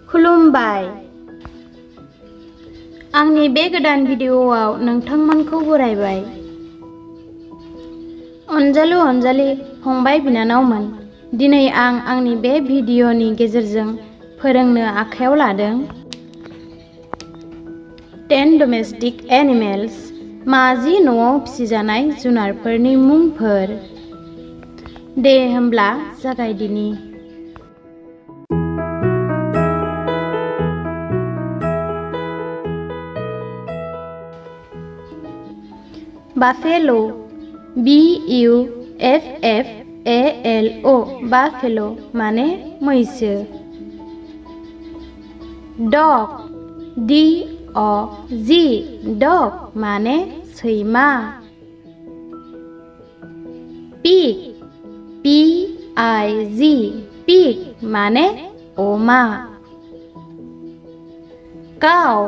खुलुमबाय। आंनि बे गोदान भिडिअ'आव नोंथांमोनखौ बरायबाय। अनजालु अनजालि फंबाय बिनानावमोन, दिनै आं आंनि बे भिडिअ'नि गेजेरजों फोरोंनो आखायाव लादों 10 डमेस्टिक एनिमेल्स, 10 न'आव फिसिजानाय जुनारफोरनि मुंफोर। दे होमब्ला जागायदिनि। बाफेलो, BUFFALO, बाफेलो माने मैसो। डग, DOG, डग माने सैमा। पिग, PIG, पिग माने अमा। काउ,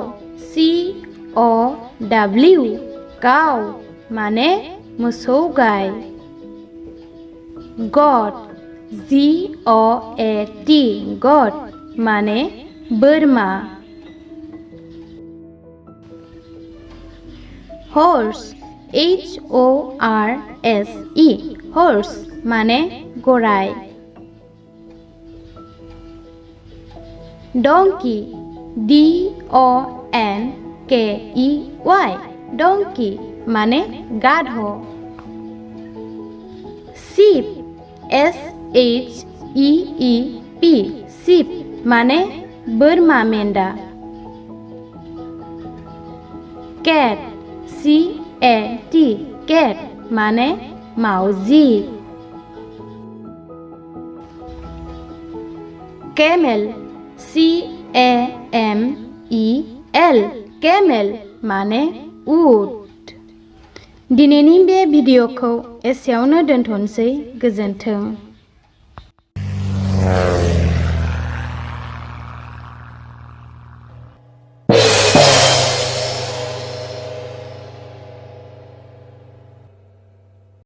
COW, काउ माने मोसौ गाय। गट, GOAT, गट माने बोरमा। हर्स, HORSE, हर्स माने गराय। डंकी, DONKEY, डंकी माने गाध। शीप, SHEEP, शीप माने बोरमा मेन्दा। कैट, CAT, कैट माने मावजि। कैमेल, CAMEL, कैमेल माने उट। दिनैनि बे भिडिअ'खौ एसेयावनो दोनथ'नोसै। गोजोन्थों।